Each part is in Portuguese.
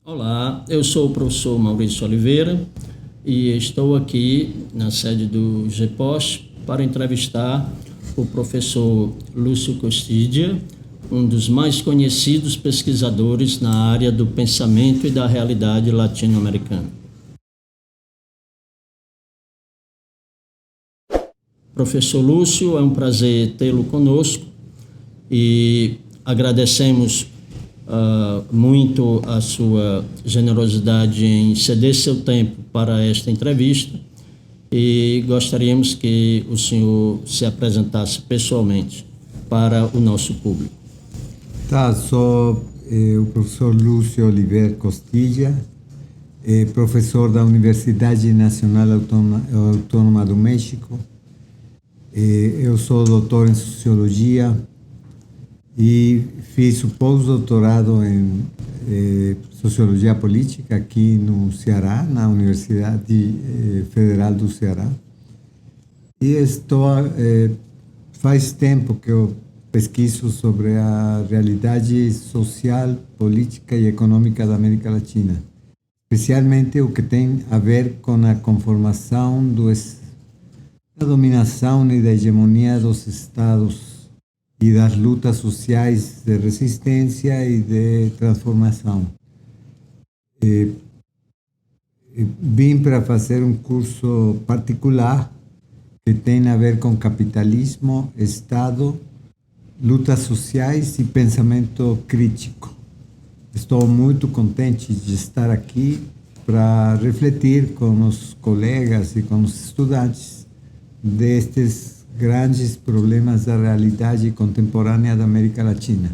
Olá, eu sou o professor Maurício Oliveira e estou aqui na sede do GEPOS para entrevistar o professor Lúcio Costidia, um dos mais conhecidos pesquisadores na área do pensamento e da realidade latino-americana. Professor Lúcio, é um prazer tê-lo conosco e agradecemos muito a sua generosidade em ceder seu tempo para esta entrevista e gostaríamos que o senhor se apresentasse pessoalmente para o nosso público. Sou o professor Lúcio Oliveira Costilla, professor da Universidade Nacional Autônoma do México. Eu sou doutor em Sociologia e fiz o pós-doutorado em Sociologia Política aqui no Ceará, na Universidade Federal do Ceará. E faz tempo que eu pesquiso sobre a realidade social, política e econômica da América Latina, especialmente o que tem a ver com a conformação da dominação e da hegemonia dos Estados e das lutas sociais de resistência e de transformação. Vim para fazer um curso particular que tem a ver com capitalismo, Estado, lutas sociais e pensamento crítico. Estou muito contente de estar aqui para refletir com os colegas e com os estudantes destes grandes problemas da realidade contemporânea da América Latina.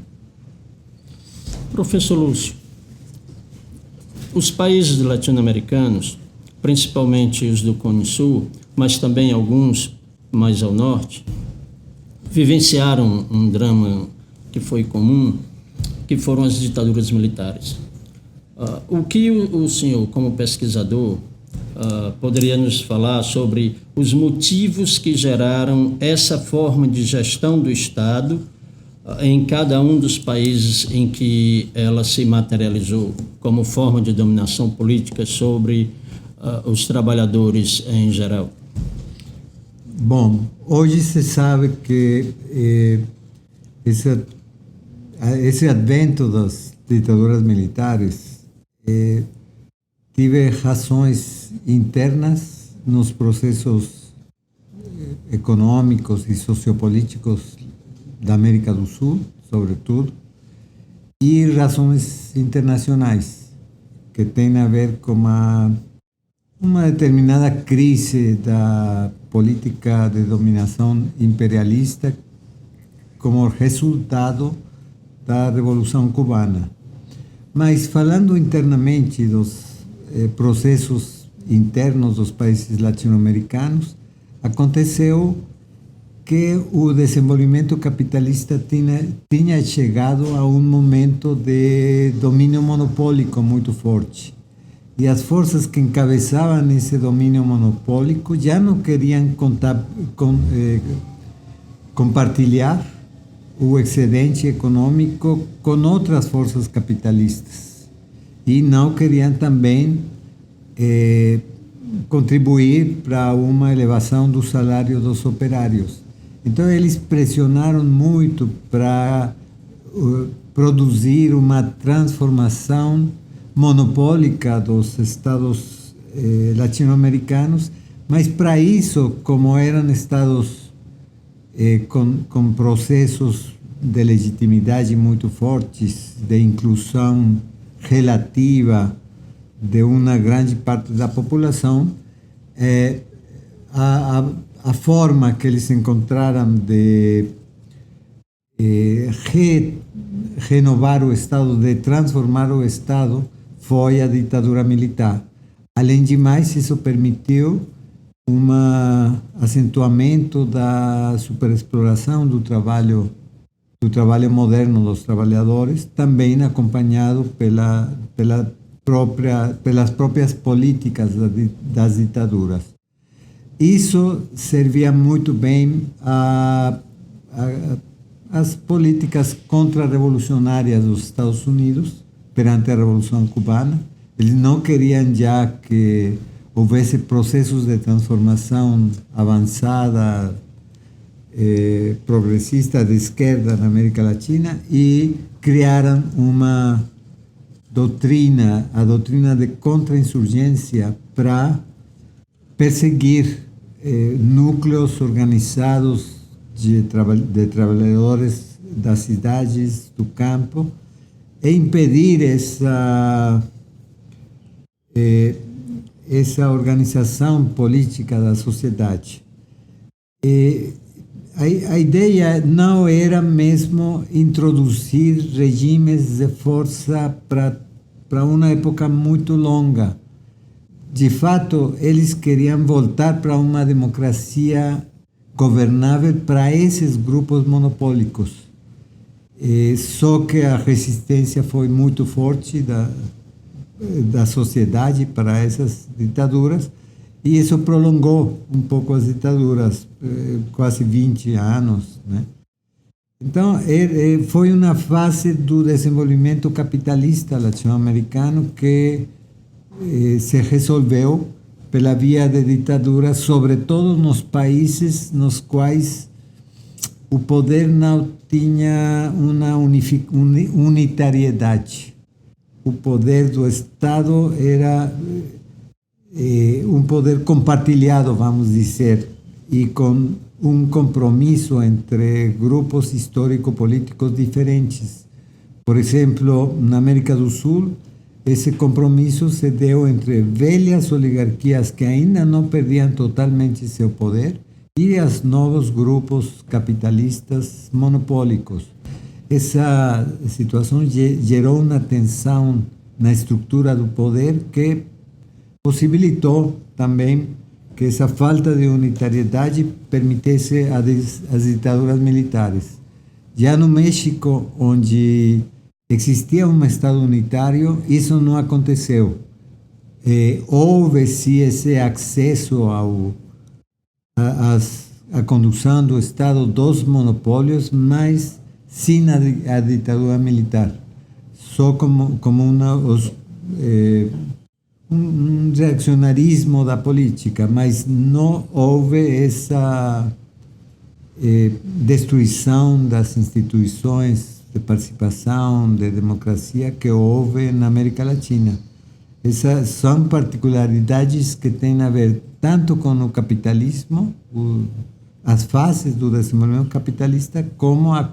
Professor Lúcio, os países latino-americanos, principalmente os do Cone Sul, mas também alguns mais ao norte, vivenciaram um drama que foi comum, que foram as ditaduras militares. O que o senhor, como pesquisador, poderia nos falar sobre os motivos que geraram essa forma de gestão do Estado em cada um dos países em que ela se materializou como forma de dominação política sobre os trabalhadores em geral? Bom, hoje se sabe que esse advento das ditaduras militares teve razões internas nos processos econômicos e sociopolíticos da América do Sul, sobretudo, e razões internacionais, que têm a ver com uma determinada crise da política de dominação imperialista como resultado da Revolução Cubana. Mas, falando internamente dos processos internos dos países latino-americanos, aconteceu que o desenvolvimento capitalista tinha chegado a um momento de domínio monopólico muito forte. E as forças que encabeçavam esse domínio monopólico já não queriam compartilhar o excedente econômico com outras forças capitalistas. E não queriam também contribuir para uma elevação do salário dos operários. Então, eles pressionaram muito para produzir uma transformação monopólica dos estados latino-americanos, mas para isso, como eram estados com processos de legitimidade muito fortes, de inclusão relativa de uma grande parte da população, a forma que eles encontraram de renovar o Estado, de transformar o Estado, foi a ditadura militar. Além de mais, isso permitiu um acentuamento da superexploração do trabalho moderno dos trabalhadores, também acompanhado pelas próprias políticas das ditaduras. Isso servia muito bem às políticas contra-revolucionárias dos Estados Unidos, perante a Revolução Cubana. Eles não queriam já que houvesse processos de transformação avançada, progressista de esquerda na América Latina, e criaram uma doutrina, a doutrina de contra-insurgência, para perseguir núcleos organizados de trabalhadores das cidades, do campo, e impedir essa organização política da sociedade. A ideia não era mesmo introduzir regimes de força para uma época muito longa. De fato, eles queriam voltar para uma democracia governável para esses grupos monopólicos. Só que a resistência foi muito forte da sociedade para essas ditaduras, e isso prolongou um pouco as ditaduras, quase 20 anos, né? Então, foi uma fase do desenvolvimento capitalista latino-americano que se resolveu pela via de ditadura, sobretudo nos países nos quais o poder não tinha uma unitariedade. O poder do Estado era um poder compartilhado, vamos dizer, e com um compromisso entre grupos histórico-políticos diferentes. Por exemplo, na América do Sul, esse compromisso se deu entre velhas oligarquias que ainda não perdiam totalmente seu poder e os novos grupos capitalistas monopólicos. Essa situação gerou uma tensão na estrutura do poder que possibilitou também que essa falta de unitariedade permitisse as ditaduras militares. Já no México, onde existia um Estado unitário, isso não aconteceu. Houve sim esse acesso à condução do Estado dos monopólios, mas sem a ditadura militar. Só como um reaccionarismo da política, mas não houve essa destruição das instituições de participação, de democracia que houve na América Latina. Essas são particularidades que têm a ver tanto com o capitalismo, as fases do desenvolvimento capitalista, como as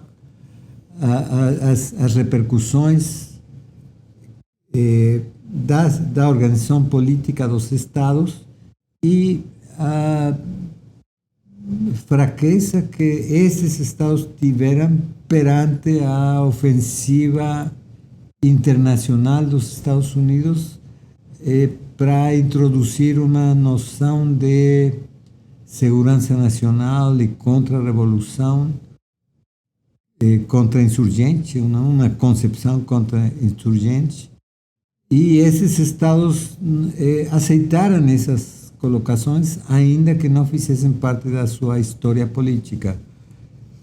repercussões da organização política dos Estados e a fraqueza que esses Estados tiveram perante a ofensiva internacional dos Estados Unidos para introduzir uma noção de segurança nacional e contra-revolução, contra-insurgente, uma concepção contra-insurgente. E esses estados aceitaram essas colocações, ainda que não fizessem parte da sua história política.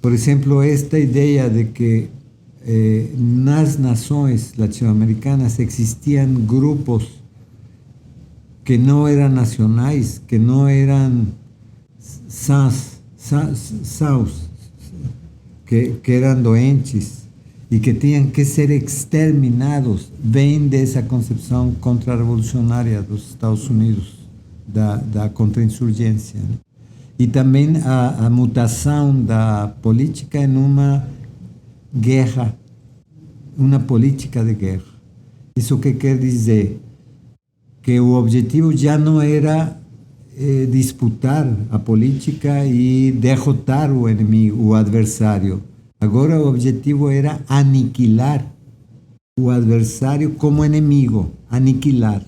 Por exemplo, esta ideia de que nas nações latino-americanas existiam grupos que não eram nacionais, que não eram sãos, que eram doentes e que tinham que ser exterminados, vem dessa concepção contra-revolucionária dos Estados Unidos, da contra-insurgência, né? E também a mutação da política em uma guerra, uma política de guerra. Isso que quer dizer que o objetivo já não era disputar a política e derrotar o inimigo, o adversário. Agora o objetivo era aniquilar o adversário como inimigo, aniquilar.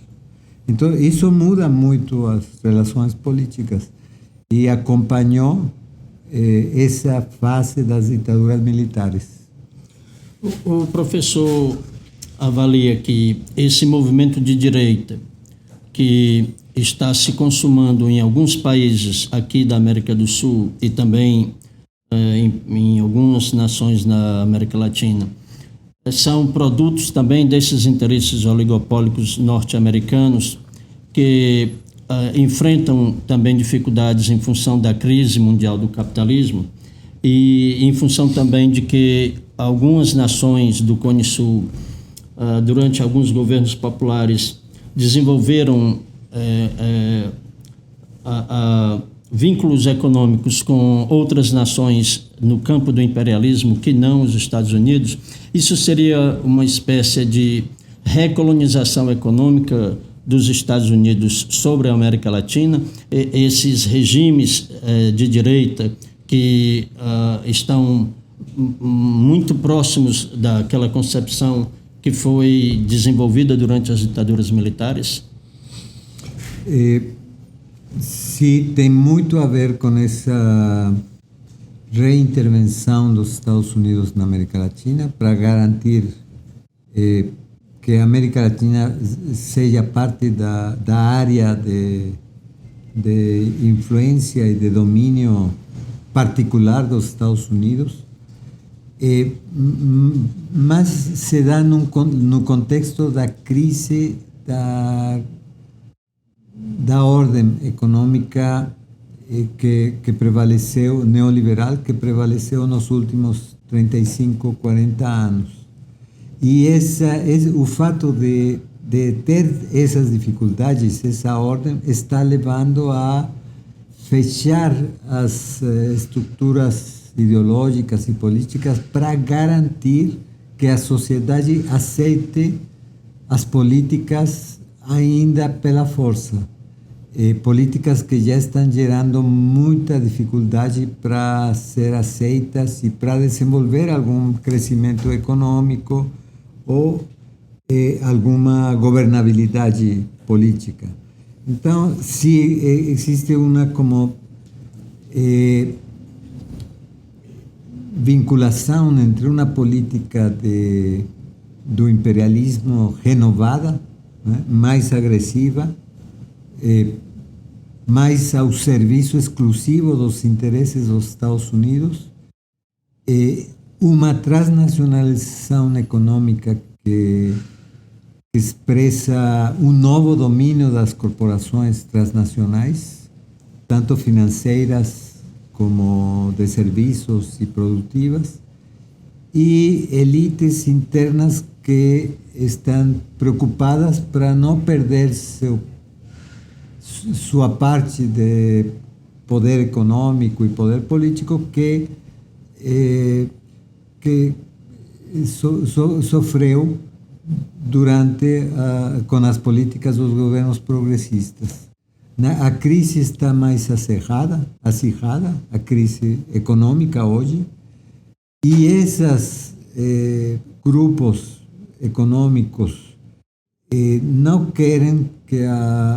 Então isso muda muito as relações políticas e acompanhou essa fase das ditaduras militares. O professor avalia que esse movimento de direita que está se consumando em alguns países aqui da América do Sul e também em algumas nações na América Latina, são produtos também desses interesses oligopólicos norte-americanos que enfrentam também dificuldades em função da crise mundial do capitalismo e em função também de que algumas nações do Cone Sul, durante alguns governos populares, desenvolveram vínculos econômicos com outras nações no campo do imperialismo que não os Estados Unidos. Isso seria uma espécie de recolonização econômica dos Estados Unidos sobre a América Latina. Esses regimes de direita que estão muito próximos daquela concepção que foi desenvolvida durante as ditaduras militares? Sim, tem muito a ver com essa reintervenção dos Estados Unidos na América Latina para garantir que a América Latina seja parte da área de influência e de domínio particular dos Estados Unidos, mas se dá no contexto da crise da ordem econômica que prevaleceu, neoliberal, que prevaleceu nos últimos 35, 40 anos. E o fato de ter essas dificuldades, essa ordem, está levando a fechar as estruturas ideológicas e políticas para garantir que a sociedade aceite as políticas ainda pela força. Políticas que já estão gerando muita dificuldade para ser aceitas e para desenvolver algum crescimento econômico ou alguma governabilidade política. Então, se existe uma vinculação entre uma política do imperialismo renovada, né, mais agressiva, mais ao serviço exclusivo dos interesses dos Estados Unidos, uma transnacionalização econômica que expressa um novo domínio das corporações transnacionais, tanto financeiras como de serviços e produtivas, e elites internas que estão preocupadas para não perder sua parte de poder econômico e poder político que sofreu com as políticas dos governos progressistas. A crise está mais acirrada, a crise econômica hoje, e esses grupos econômicos não querem que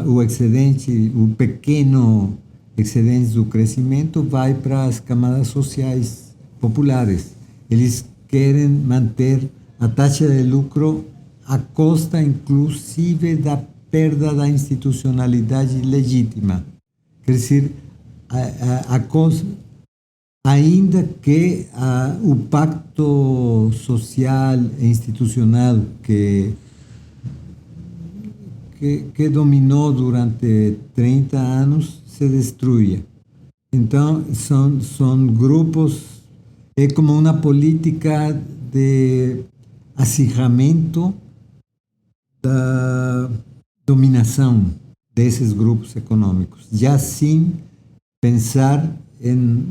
o excedente, o pequeno excedente do crescimento vai para as camadas sociais populares. Eles querem manter a taxa de lucro à custa, inclusive, da perda da institucionalidade legítima. Quer dizer, ainda que o pacto social e institucional que dominou durante 30 anos se destruía. Então, são grupos, é como uma política de acirramento da dominação desses grupos econômicos, já sem pensar em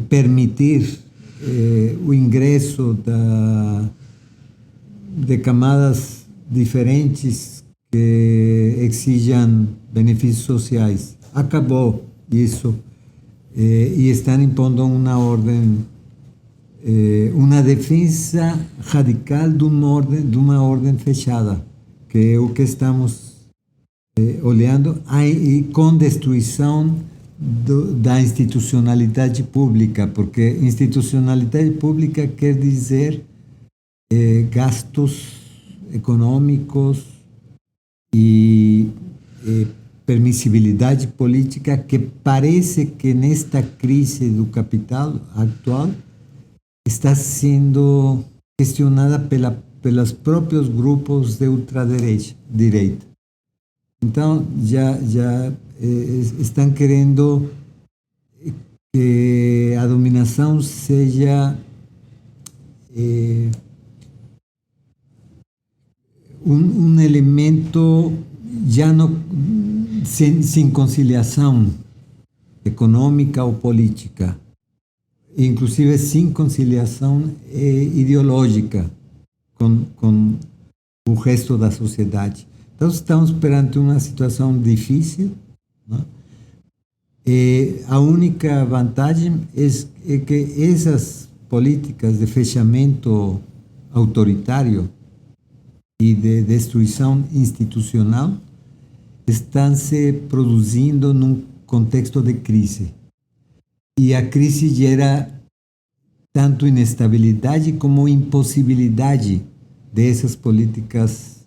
permitir o ingresso de camadas diferentes que exijam benefícios sociais. Acabou isso e estão impondo uma ordem, uma defesa radical de uma ordem fechada, que é o que estamos olhando, e com destruição da institucionalidade pública, porque institucionalidade pública quer dizer gastos econômicos e permissibilidade política que parece que nesta crise do capital atual está sendo questionada pelos próprios grupos de ultradireita. Então, já estão querendo que a dominação seja um elemento já sem conciliação econômica ou política, inclusive sem conciliação ideológica com o resto da sociedade. Então, estamos perante uma situação difícil, né? A única vantagem é que essas políticas de fechamento autoritário e de destruição institucional estão se produzindo num contexto de crise. E a crise gera tanto inestabilidade como impossibilidade dessas políticas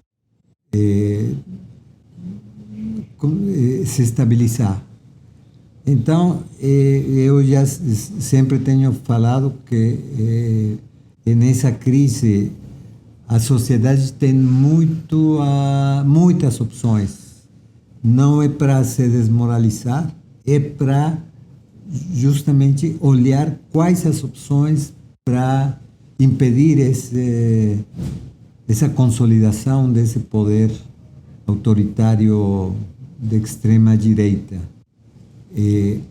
se estabilizar. Então, eu já sempre tenho falado que nessa crise a sociedade tem muitas opções. Não é para se desmoralizar, é para justamente olhar quais as opções para impedir essa consolidação desse poder autoritário de extrema direita.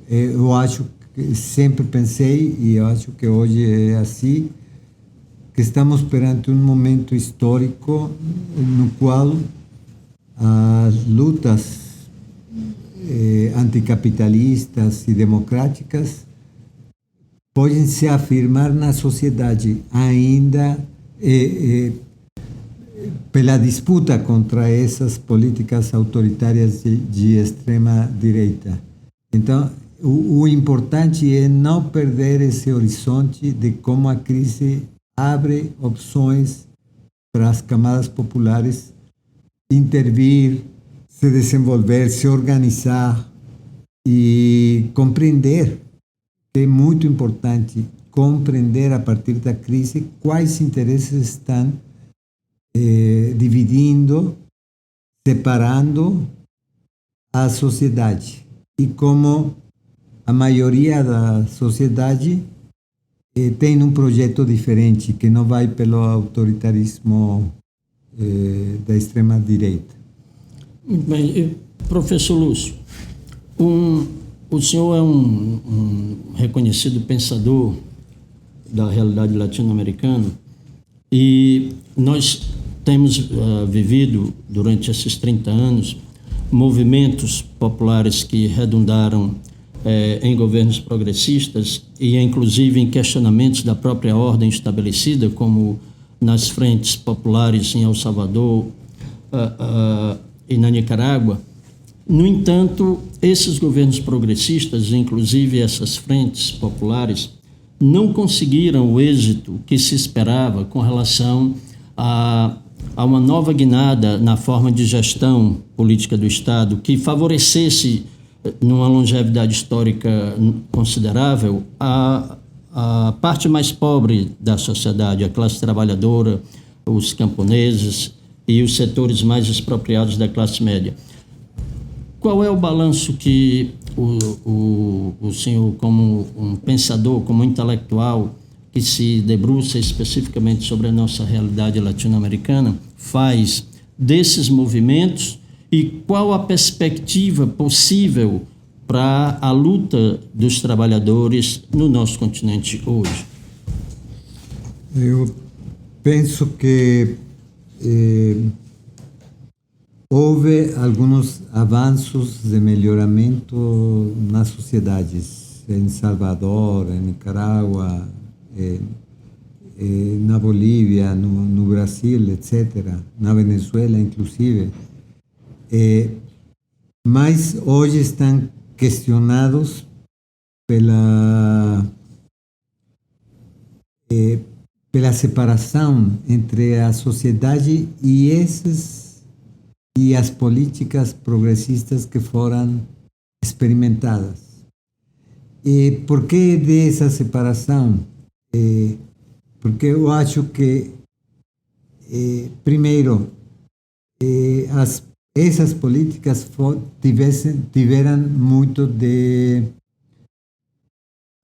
Eu acho que sempre pensei, e eu acho que hoje é assim, que estamos perante um momento histórico no qual as lutas anticapitalistas e democráticas podem se afirmar na sociedade ainda pela disputa contra essas políticas autoritárias de extrema direita. Então, o importante é não perder esse horizonte de como a crise abre opções para as camadas populares intervir, se desenvolver, se organizar e compreender. É muito importante compreender a partir da crise quais interesses estão dividindo, separando a sociedade. E como a maioria da sociedade tem um projeto diferente, que não vai pelo autoritarismo da extrema-direita. Muito bem. Professor Lúcio, o senhor é um reconhecido pensador da realidade latino-americana e nós temos vivido, durante esses 30 anos, movimentos populares que redundaram em governos progressistas e, inclusive, em questionamentos da própria ordem estabelecida, como nas frentes populares em El Salvador e na Nicarágua. No entanto, esses governos progressistas, inclusive essas frentes populares, não conseguiram o êxito que se esperava com relação a uma nova guinada na forma de gestão política do Estado que favorecesse, numa longevidade histórica considerável, a parte mais pobre da sociedade, a classe trabalhadora, os camponeses e os setores mais expropriados da classe média. Qual é o balanço que o senhor, como um pensador, como um intelectual que se debruça especificamente sobre a nossa realidade latino-americana, faz desses movimentos e qual a perspectiva possível para a luta dos trabalhadores no nosso continente hoje? Eu penso que houve alguns avanços de melhoramento nas sociedades, em Salvador, em Nicarágua, na Bolívia, no Brasil, etc., na Venezuela, inclusive. Mas hoje estão questionados pela separação entre a sociedade e as políticas progressistas que foram experimentadas. E por que dessa separação? Porque eu acho que primeiro, essas políticas tiveram muito de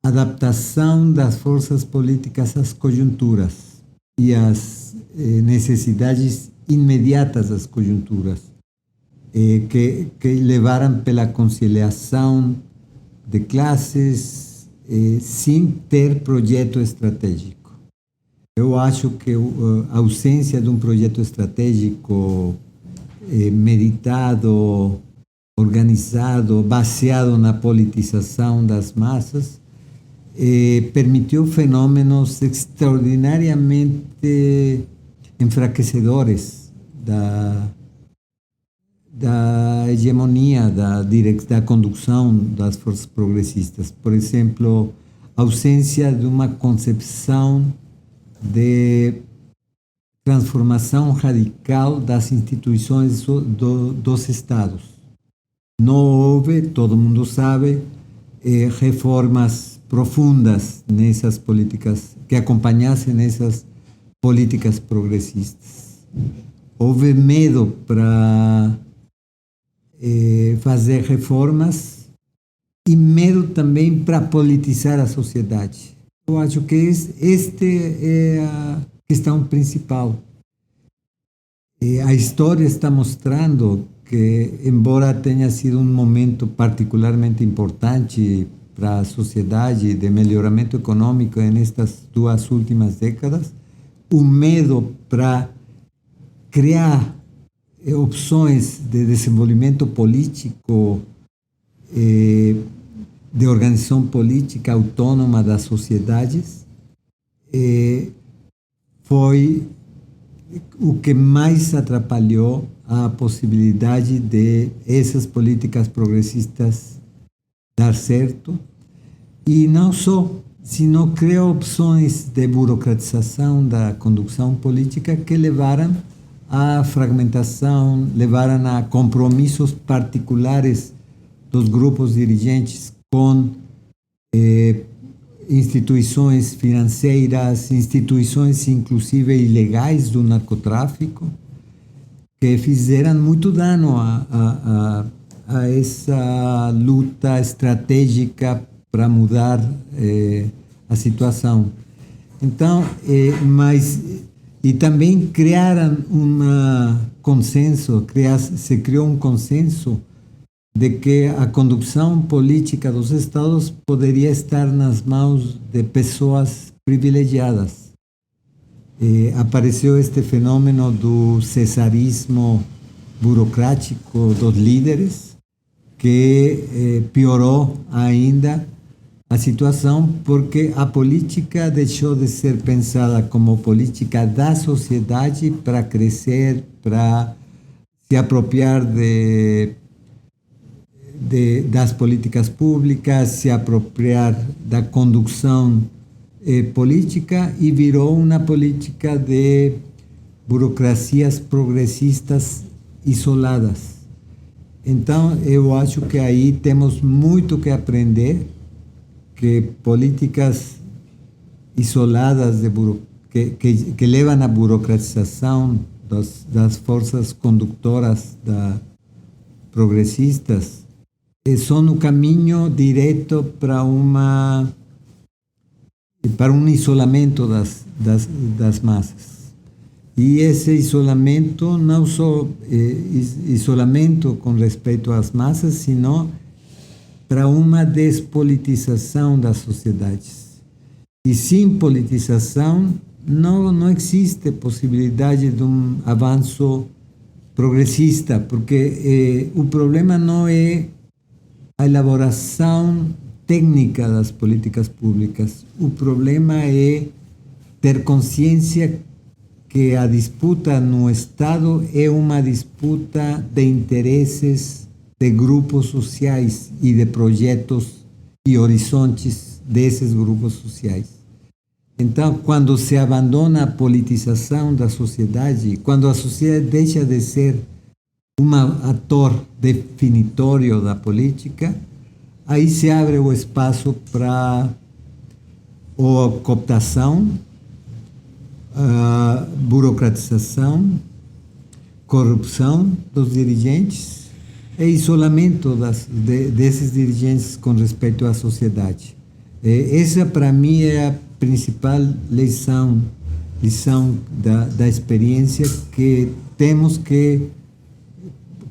adaptação das forças políticas às conjunturas e às necessidades imediatas das conjunturas, que levaram pela conciliação de classes sem ter projeto estratégico. Eu acho que a ausência de um projeto estratégico meditado, organizado, baseado na politização das massas, permitiu fenômenos extraordinariamente enfraquecedores da hegemonia, da condução das forças progressistas. Por exemplo, a ausência de uma concepção de transformação radical das instituições dos Estados. Não houve, todo mundo sabe, reformas profundas nessas políticas, que acompanhassem essas políticas progressistas. Houve medo para fazer reformas e medo também para politizar a sociedade. Eu acho que esta é a questão principal. A história está mostrando que, embora tenha sido um momento particularmente importante para a sociedade de melhoramento econômico nestas 2 últimas décadas, o medo para criar opções de desenvolvimento político, de organização política autônoma das sociedades, foi o que mais atrapalhou a possibilidade de essas políticas progressistas dar certo. E não só, sino criou opções de burocratização da condução política que levaram à fragmentação, levaram a compromissos particulares dos grupos dirigentes com instituições financeiras, instituições inclusive ilegais do narcotráfico, que fizeram muito dano a essa luta estratégica para mudar a situação. Então, e também criaram se criou um consenso de que a condução política dos Estados poderia estar nas mãos de pessoas privilegiadas. Apareceu este fenômeno do cesarismo burocrático dos líderes, que piorou ainda a situação, porque a política deixou de ser pensada como política da sociedade para crescer, para se apropriar das políticas públicas, se apropriar da condução política, e virou uma política de burocracias progressistas isoladas. Então, eu acho que aí temos muito que aprender, que políticas isoladas que levam à burocratização das forças condutoras progressistas são o caminho direto para um isolamento das massas. E esse isolamento, não só isolamento com respeito às massas, sino para uma despolitização das sociedades. E sem politização, não existe possibilidade de um avanço progressista, porque o problema não é a elaboração técnica das políticas públicas. O problema é ter consciência que a disputa no Estado é uma disputa de interesses de grupos sociais e de projetos e horizontes desses grupos sociais. Então, quando se abandona a politização da sociedade, quando a sociedade deixa de ser um ator definitório da política, aí se abre o espaço para a cooptação, burocratização, corrupção dos dirigentes e isolamento desses dirigentes com respeito à sociedade. Essa, para mim, é a principal lição da experiência que temos que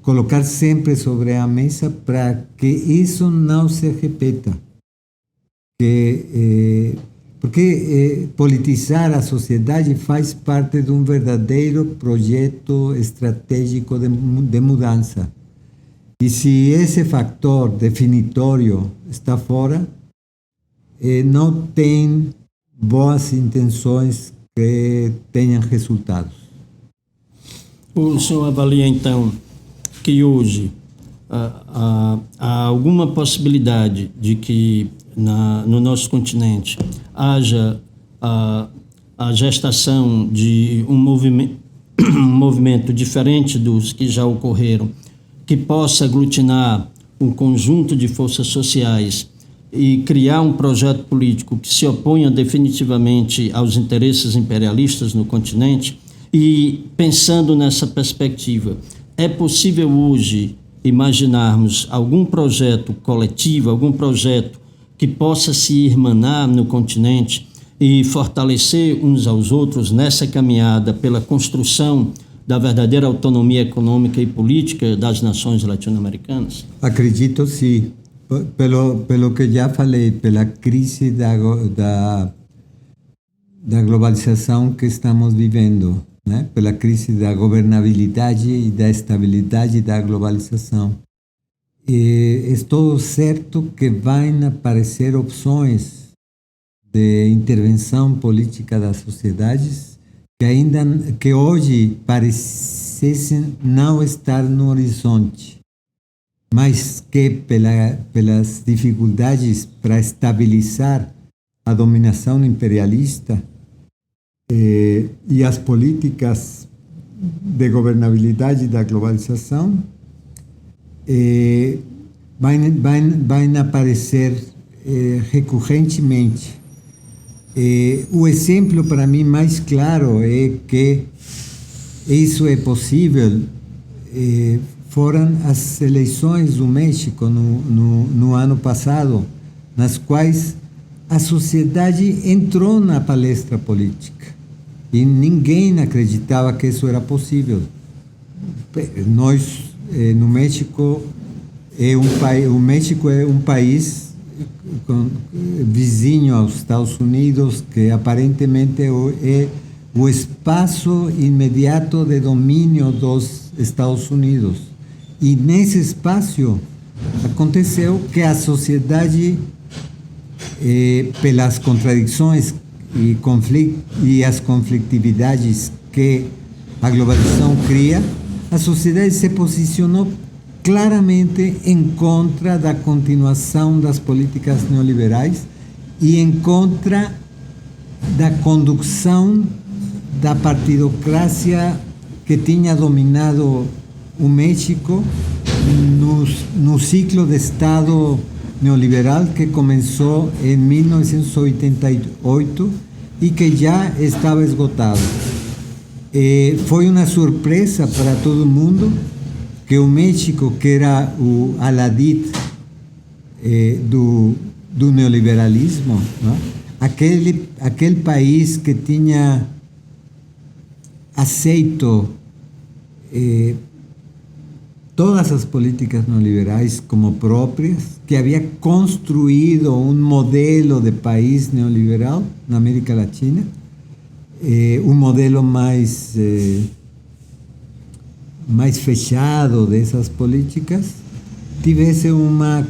colocar sempre sobre a mesa para que isso não se repita. Porque politizar a sociedade faz parte de um verdadeiro projeto estratégico de mudança. E se esse fator definitório está fora, não tem boas intenções que tenham resultados. O senhor avalia, então, que hoje há alguma possibilidade de que no nosso continente haja a gestação de um movimento diferente dos que já ocorreram, que possa aglutinar um conjunto de forças sociais e criar um projeto político que se oponha definitivamente aos interesses imperialistas no continente? E pensando nessa perspectiva, é possível hoje imaginarmos algum projeto coletivo, algum projeto que possa se irmanar no continente e fortalecer uns aos outros nessa caminhada pela construção da verdadeira autonomia econômica e política das nações latino-americanas? Acredito sim. Pelo que já falei, pela crise da globalização que estamos vivendo, né? Pela crise da governabilidade e da estabilidade da globalização. Estou certo que vão aparecer opções de intervenção política das sociedades que hoje parecem não estar no horizonte, mas que pelas dificuldades para estabilizar a dominação imperialista e as políticas de governabilidade da globalização vão aparecer recorrentemente. O exemplo para mim mais claro é que isso é possível. Foram as eleições do México no ano passado, nas quais a sociedade entrou na palestra política e ninguém acreditava que isso era possível. Nós, no México, o México é um país vizinho aos Estados Unidos, que aparentemente é o espaço imediato de domínio dos Estados Unidos. E nesse espaço aconteceu que a sociedade, pelas contradições e as conflitividades que a globalização cria, a sociedade se posicionou claramente em contra da continuação das políticas neoliberais e em contra da condução da partidocracia que tinha dominado o México no ciclo de Estado neoliberal que começou em 1988 e que já estava esgotado. Foi uma surpresa para todo mundo que o México, que era o Aladdin do neoliberalismo, né? aquele país que tinha aceito todas as políticas neoliberais como próprias, que havia construído um modelo de país neoliberal na América Latina, um modelo mais fechado dessas políticas, tivesse uma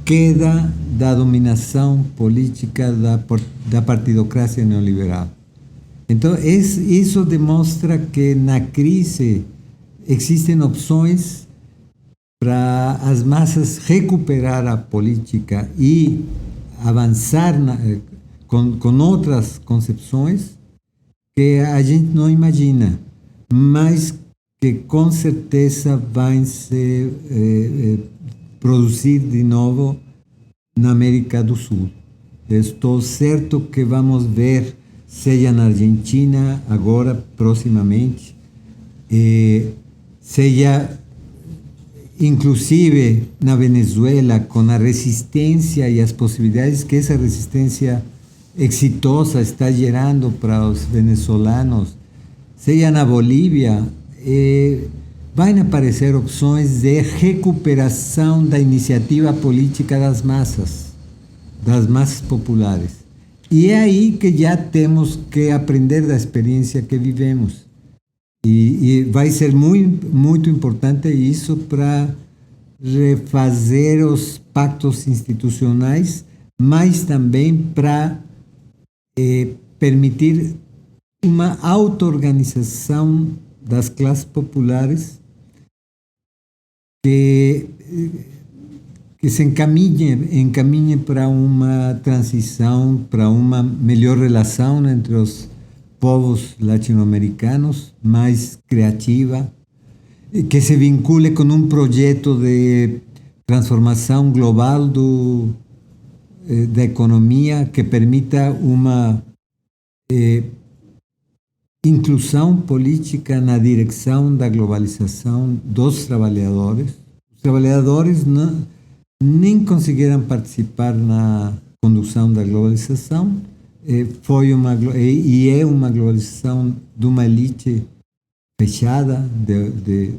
queda da dominação política da partidocracia neoliberal. Então, isso demonstra que na crise existem opções para as massas recuperar a política e avançar com outras concepções que a gente não imagina, mas que com certeza vão se produzir de novo na América do Sul. Estou certo que vamos ver seja na Argentina, agora, proximamente, seja inclusive na Venezuela, com a resistência e as possibilidades que essa resistência exitosa está gerando para os venezuelanos, seja na Bolívia, vão aparecer opções de recuperação da iniciativa política das massas populares. E é aí que já temos que aprender da experiência que vivemos. E vai ser muito importante isso para refazer os pactos institucionais, mas também para permitir uma auto-organização das classes populares que se encaminhe para uma transição, para uma melhor relação entre os povos latino-americanos, mais criativa, que se vincule com um projeto de transformação global da economia, que permita uma inclusão política na direção da globalização dos trabalhadores. Os trabalhadores nem conseguiram participar na condução da globalização, é uma globalização de uma elite fechada, de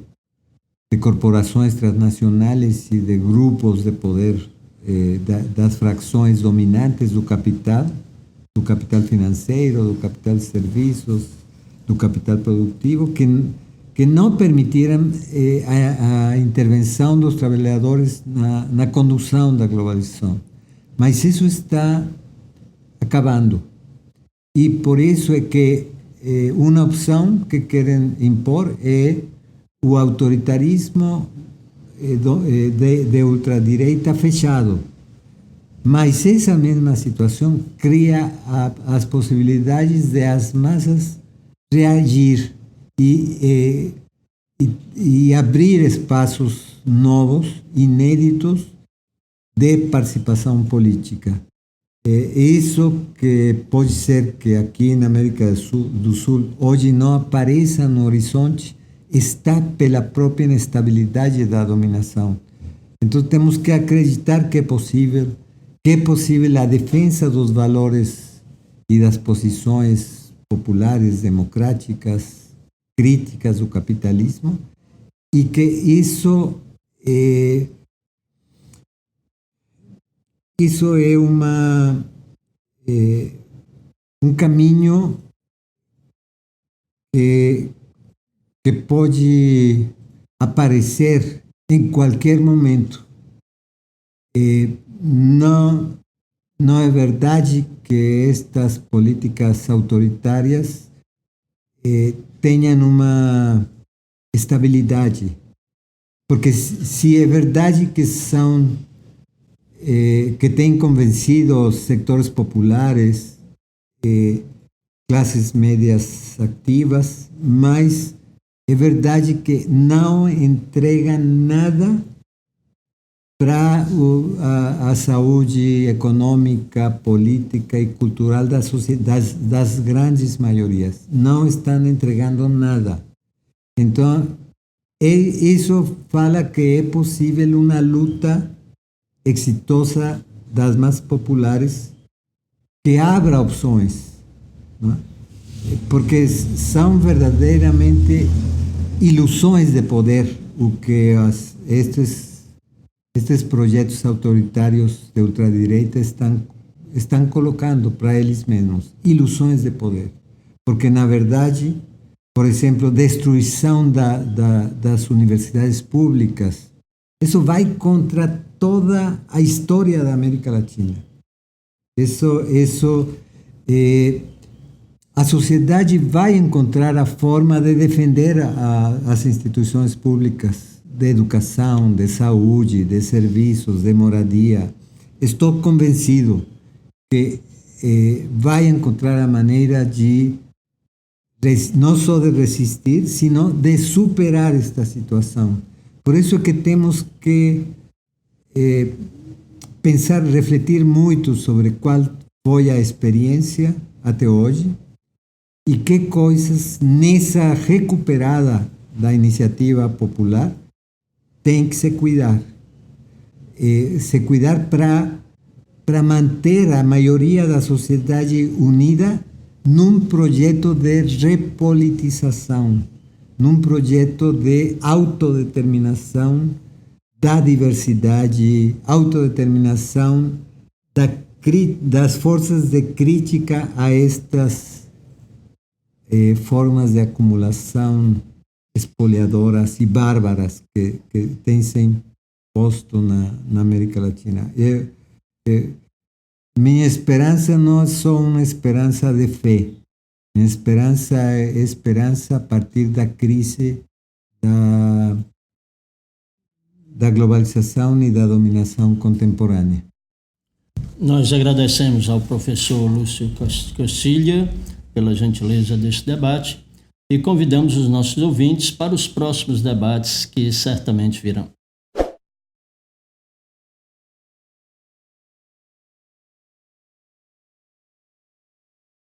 corporações transnacionais e de grupos de poder, das frações dominantes do capital financeiro, do capital de serviços, do capital produtivo, que não permitiram a intervenção dos trabalhadores na condução da globalização. Mas isso está acabando. E por isso é que uma opção que querem impor é o autoritarismo de ultradireita fechado. Mas essa mesma situação cria as possibilidades de as massas reagir e abrir espaços novos, inéditos, de participação política. Isso que pode ser que aqui na América do Sul hoje não apareça no horizonte, está pela própria instabilidade da dominação. Então temos que acreditar que é possível a defesa dos valores e das posições populares, democráticas, críticas do capitalismo, e que isso é um caminho que pode aparecer em qualquer momento. Não é verdade que estas políticas autoritárias tenham uma estabilidade, porque se é verdade que que têm convencido os sectores populares, classes médias ativas, mas é verdade que não entregam nada para a saúde econômica, política e cultural das grandes maiorias. Não estão entregando nada. Então, isso fala que é possível uma luta exitosa das massas populares que abra opções, não é? Porque são verdadeiramente ilusões de poder o que estes projetos autoritários de ultradireita estão colocando para eles mesmos, ilusões de poder. Porque, na verdade, por exemplo, destruição das universidades públicas, isso vai contra toda a história da América Latina. A sociedade vai encontrar a forma de defender as instituições públicas de educação, de saúde, de serviços, de moradia. Estou convencido que vai encontrar a maneira de não só de resistir, sino de superar esta situação. Por isso que temos que pensar, refletir muito sobre qual foi a experiência até hoje, e que coisas nessa recuperada da iniciativa popular tem que se cuidar. Se cuidar para manter a maioria da sociedade unida num projeto de repolitização, num projeto de autodeterminação da diversidade, autodeterminação das forças de crítica a estas formas de acumulação espoliadoras e bárbaras que têm se posto na América Latina. Minha esperança não é só uma esperança de fé. Minha esperança é esperança a partir da crise da globalização e da dominação contemporânea. Nós agradecemos ao professor Lúcio Costilha pela gentileza deste debate e convidamos os nossos ouvintes para os próximos debates que certamente virão.